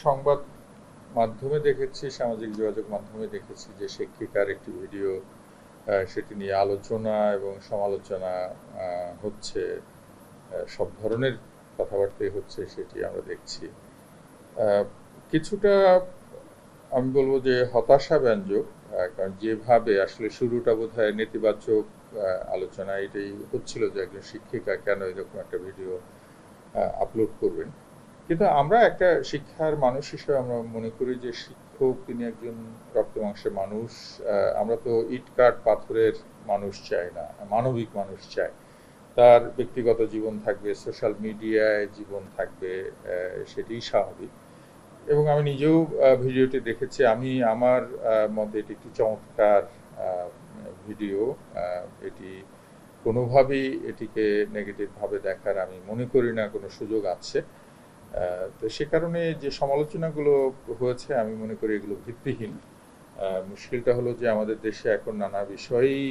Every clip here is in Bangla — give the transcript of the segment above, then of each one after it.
সংবাদ মাধ্যমে দেখেছি, সামাজিক যোগাযোগ মাধ্যমে দেখেছি যে শিক্ষিকার একটি ভিডিও, সেটি নিয়ে আলোচনা এবং সমালোচনা হচ্ছে, সব ধরনের কথাবার্তাই হচ্ছে, সেটি আমরা দেখছি। কিছুটা আমি বলবো যে হতাশাব্যঞ্জক, কারণ যেভাবে আসলে শুরুটা বোধহয় নেতিবাচক আলোচনা এটাই হচ্ছিল যে একজন শিক্ষিকা কেন এরকম একটা ভিডিও আপলোড করবেন। কিন্তু আমরা একটা শিক্ষার মানুষ হিসেবে আমরা মনে করি যে শিক্ষক তিনি একজন রক্ত মাংসের মানুষ। আমরা তো ইট কাঠ পাথরের মানুষ চাই না, মানবিক মানুষ চাই। তার ব্যক্তিগত জীবন থাকবে, সোশ্যাল মিডিয়ায় জীবন থাকবে, সেটিই স্বাভাবিক। এবং আমি নিজেও ভিডিওটি দেখেছি। আমি আমার মতে এটি একটি চমৎকার ভিডিও। এটি কোনোভাবেই এটিকে নেগেটিভভাবে দেখার আমি মনে করি না কোনো সুযোগ আছে। তো সে কারণে যে সমালোচনাগুলো হয়েছে আমি মনে করি এগুলো ভিত্তিহীন। মুশকিলটা হলো যে আমাদের দেশে এখন নানা বিষয়েই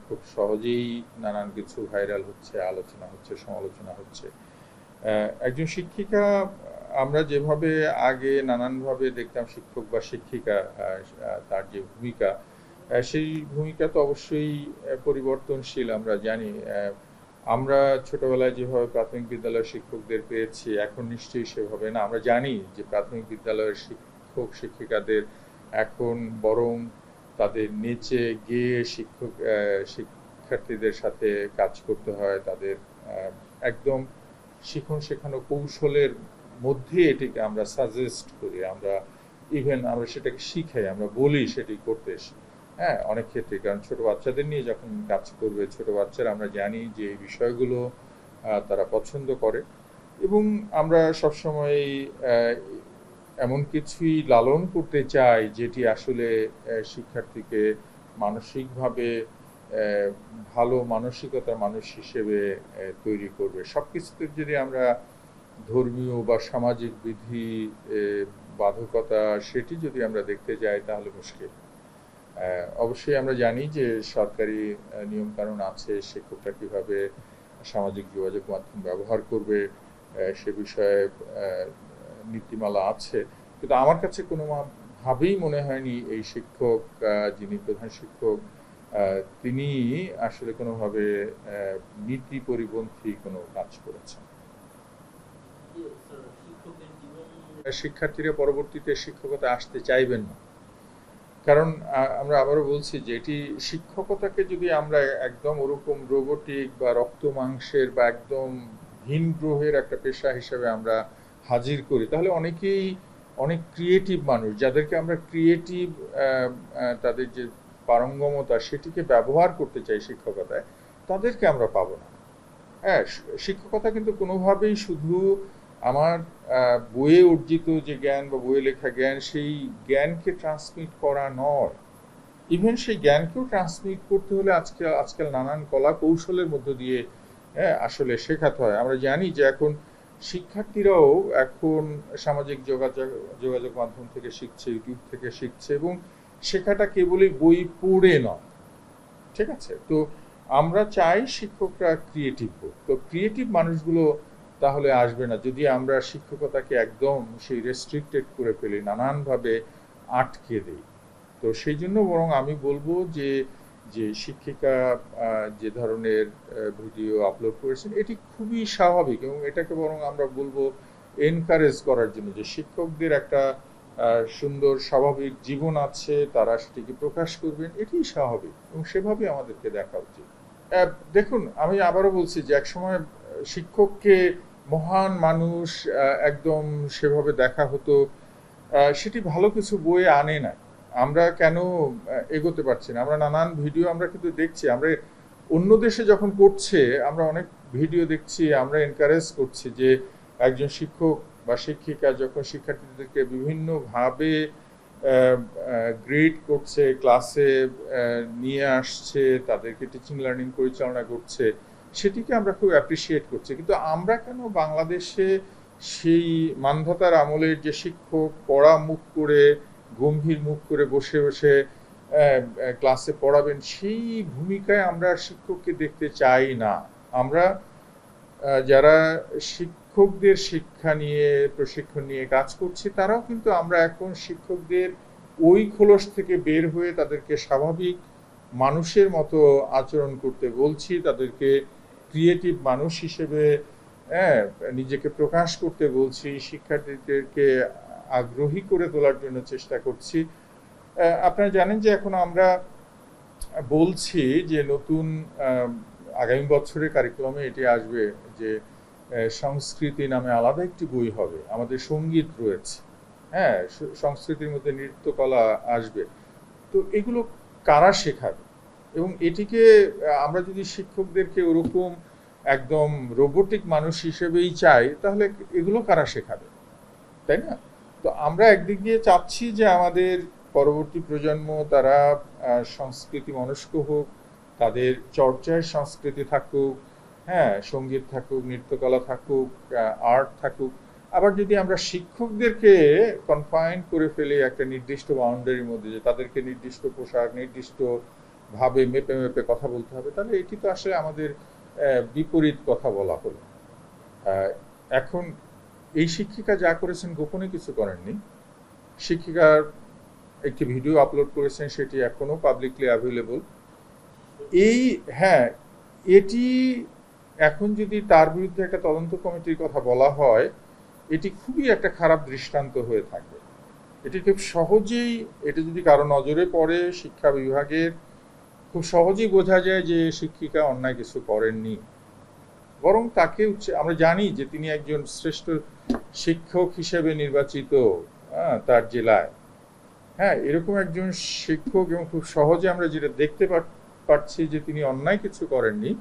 খুব সহজেই নানান কিছু ভাইরাল হচ্ছে, আলোচনা হচ্ছে, সমালোচনা হচ্ছে। একজন শিক্ষিকা, আমরা যেভাবে আগে নানানভাবে দেখতাম শিক্ষক বা শিক্ষিকা, তার যে ভূমিকা, সেই ভূমিকা তো অবশ্যই পরিবর্তনশীল। আমরা জানি আমরা ছোটবেলায় যেভাবে প্রাথমিক বিদ্যালয়ের শিক্ষকদের পেয়েছি এখন নিশ্চয়ই সেভাবে না। আমরা জানি যে প্রাথমিক বিদ্যালয়ের শিক্ষক শিক্ষিকাদের এখন বরং তাদের নিচে গিয়ে শিক্ষার্থীদের সাথে কাজ করতে হয়। তাদের একদম শিখন শেখানো কৌশলের মধ্যে এটিকে আমরা সাজেস্ট করি, আমরা ইভেন আমরা সেটাকে শিখাই, আমরা বলি সেটি করতে। হ্যাঁ, অনেক ক্ষেত্রে, কারণ ছোট বাচ্চাদের নিয়ে যখন কাজ করবে, ছোট বাচ্চারা আমরা জানি যে এই বিষয়গুলো তারা পছন্দ করে। এবং আমরা সবসময় এমন কিছুই লালন করতে চাই যেটি আসলে শিক্ষার্থীকে মানসিকভাবে ভালো মানসিকতার মানুষ হিসেবে তৈরি করবে। সব কিছুতে যদি আমরা ধর্মীয় বা সামাজিক বিধি বাধকতা সেটি যদি আমরা দেখতে যাই তাহলে মুশকিল। অবশ্যই আমরা জানি যে সরকারি নিয়মকানুন আছে, শিক্ষকরা কীভাবে সামাজিক যোগাযোগ মাধ্যম ব্যবহার করবে সে বিষয়ে নীতিমালা আছে। কিন্তু আমার কাছে কোনোভাবেই মনে হয়নি এই শিক্ষক, যিনি প্রধান শিক্ষক, তিনি আসলে কোনোভাবে নীতি পরিপন্থী কোনো কাজ করেছেন। শিক্ষার্থীরা পরবর্তীতে শিক্ষকতা আসতে চাইবেন না, কারণ আমরা আবারও বলছি যে এটি শিক্ষকতাকে যদি আমরা একদম ওরকম রোবটিক বা রক্ত মাংসের বা একদম ভিন গ্রহের একটা পেশা হিসেবে আমরা হাজির করি, তাহলে অনেক ক্রিয়েটিভ মানুষ, যাদেরকে আমরা ক্রিয়েটিভ তাদের যে পারঙ্গমতা সেটিকে ব্যবহার করতে চাই শিক্ষকতায়, তাদেরকে আমরা পাবো না। হ্যাঁ, শিক্ষকতা কিন্তু কোনোভাবেই শুধু আমার বইয়ে অর্জিত যে জ্ঞান বা বইয়ে লেখা জ্ঞান, সেই জ্ঞানকে ট্রান্সমিট করা নয়। ইভেন সেই জ্ঞানকেও ট্রান্সমিট করতে হলে আজকাল নানান কলা কৌশলের মধ্য দিয়ে আসলে শেখাতে হয়। আমরা জানি যে এখন শিক্ষার্থীরাও এখন সামাজিক যোগাযোগ মাধ্যম থেকে শিখছে, ইউটিউব থেকে শিখছে, এবং শেখাটা কেবলই বই পড়ে নয়। ঠিক আছে? তো আমরা চাই শিক্ষকরা ক্রিয়েটিভ হোক। তো ক্রিয়েটিভ মানুষগুলো তাহলে আসবে না যদি আমরা শিক্ষকতাকে একদম সেই রেস্ট্রিক্টেড করে ফেলি, নানানভাবে আটকে দিই। তো সেই জন্য বরং আমি বলবো যে শিক্ষিকা যে ধরনের ভিডিও আপলোড করেছেন এটি খুবই স্বাভাবিক, এবং এটাকে বরং আমরা বলবো এনকারেজ করার জন্য, যে শিক্ষকদের একটা সুন্দর স্বাভাবিক জীবন আছে, তারা সেটিকে প্রকাশ করবেন, এটিই স্বাভাবিক, এবং সেভাবে আমাদেরকে দেখা উচিত। দেখুন, আমি আবারও বলছি যে একসময় শিক্ষককে মহান মানুষ একদম সেভাবে দেখা হতো, সেটি ভালো কিছু বয়ে আনে না। আমরা কেন এগোতে পারছি না? আমরা নানান ভিডিও আমরা কিন্তু দেখছি, আমরা অন্য দেশে যখন করছে আমরা অনেক ভিডিও দেখছি, আমরা এনকারেজ করছি যে একজন শিক্ষক বা শিক্ষিকা যখন শিক্ষার্থীদেরকে বিভিন্নভাবে গ্রেড করছে, ক্লাসে নিয়ে আসছে, তাদেরকে টিচিং লার্নিং পরিচালনা করছে, সেটিকে আমরা খুব অ্যাপ্রিসিয়েট করছি। কিন্তু আমরা কেন বাংলাদেশে সেই মান্ধাতার আমলের যে শিক্ষক পড়া মুখ করে, গম্ভীর মুখ করে বসে বসে ক্লাসে পড়াবেন, সেই ভূমিকায় আমরা শিক্ষককে দেখতে চাই না। আমরা যারা শিক্ষকদের শিক্ষা নিয়ে প্রশিক্ষণ নিয়ে কাজ করছি, তারাও কিন্তু আমরা এখন শিক্ষকদের ওই খোলস থেকে বের হয়ে তাদেরকে স্বাভাবিক মানুষের মতো আচরণ করতে বলছি, তাদেরকে ক্রিয়েটিভ মানুষ হিসেবে নিজেকে প্রকাশ করতে বলছি, শিক্ষার্থীদেরকে আগ্রহী করে তোলার জন্য চেষ্টা করছি। আপনারা জানেন যে এখন আমরা বলছি যে নতুন আগামী বছরের কারিকুলামে এটি আসবে যে সংস্কৃতি নামে আলাদা একটি বই হবে। আমাদের সঙ্গীত রয়েছে, হ্যাঁ, সংস্কৃতির মধ্যে নৃত্যকলা আসবে। তো এগুলো কারা শেখাবে? এবং এটিকে আমরা যদি শিক্ষকদেরকে ওরকম একদম রোবোটিক মানুষ হিসেবেই চাই, তাহলে এগুলো কারা শেখাবে, তাই না? তো আমরা একদিক দিয়ে চাচ্ছি যে আমাদের পরবর্তী প্রজন্ম তারা সংস্কৃতি মনস্ক হোক, তাদের চর্চায় সংস্কৃতি থাকুক, হ্যাঁ, সঙ্গীত থাকুক, নৃত্যকলা থাকুক, আর্ট থাকুক। আবার যদি আমরা শিক্ষকদেরকে কনফাইন করে ফেলি একটা নির্দিষ্ট বাউন্ডারির মধ্যে, যে তাদেরকে নির্দিষ্ট পোশাক নির্দিষ্ট ভাবে মেপে মেপে কথা বলতে হবে, তাহলে এটি তো আসলে আমাদের বিপরীত কথা বলা হলো। এখন এই শিক্ষিকা যা করেছেন গোপনে কিছু করেননি। শিক্ষিকার একটি ভিডিও আপলোড করেছেন, সেটি এখনো পাবলিকলি অ্যাভেলেবল। হ্যাঁ, এটি এখন যদি তার বিরুদ্ধে একটা তদন্ত কমিটির কথা বলা হয়, এটি খুবই একটা খারাপ দৃষ্টান্ত হয়ে থাকবে। এটি খুব সহজেই, এটা যদি কারো নজরে পড়ে শিক্ষা বিভাগের, খুব সহজেই বোঝা যায় যে শিক্ষিকা অন্যায় কিছু করেননি, বরং তাকে আমরা জানি যে তিনি একজন শ্রেষ্ঠ শিক্ষক হিসেবে নির্বাচিত তার জেলায়। হ্যাঁ, এরকম একজন শিক্ষক, এবং খুব সহজে আমরা যেটা দেখতে পাচ্ছি যে তিনি অন্যায় কিছু করেননি।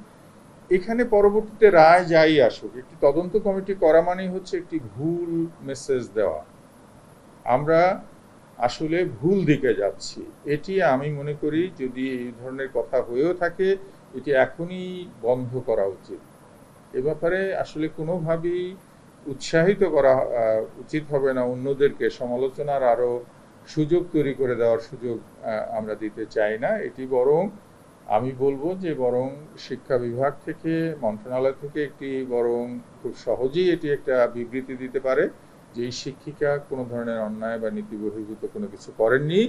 এখানে পরবর্তীতে রায় যাই আসুক, একটি তদন্ত কমিটি করা মানেই হচ্ছে একটি ভুল মেসেজ দেওয়া। আমরা আসলে ভুল দিকে যাচ্ছি। এটি আমি মনে করি যদি এই ধরনের কথা হয়েও থাকে, এটি এখনই বন্ধ করা উচিত। এ ব্যাপারে আসলে কোনোভাবেই উৎসাহিত করা উচিত হবে না, অন্যদেরকে সমালোচনার আরো সুযোগ তৈরি করে দেওয়ার সুযোগ আমরা দিতে চাই না। এটি বরং আমি বলবো যে বরং শিক্ষা বিভাগ থেকে, মন্ত্রণালয় থেকে একটি বরং খুব সহজেই এটি একটা বিবৃতি দিতে পারে যে এই শিক্ষিকা কোনো ধরনের অন্যায় বা নীতি বহির্ভূত কোনো কিছু করেননি।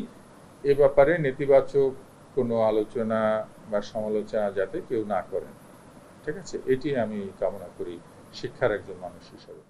এ ব্যাপারে নেতিবাচক কোনো আলোচনা বা সমালোচনা যাতে কেউ না করেন। ঠিক আছে, এটি আমি কামনা করি শিক্ষার একজন মানুষ হিসাবে।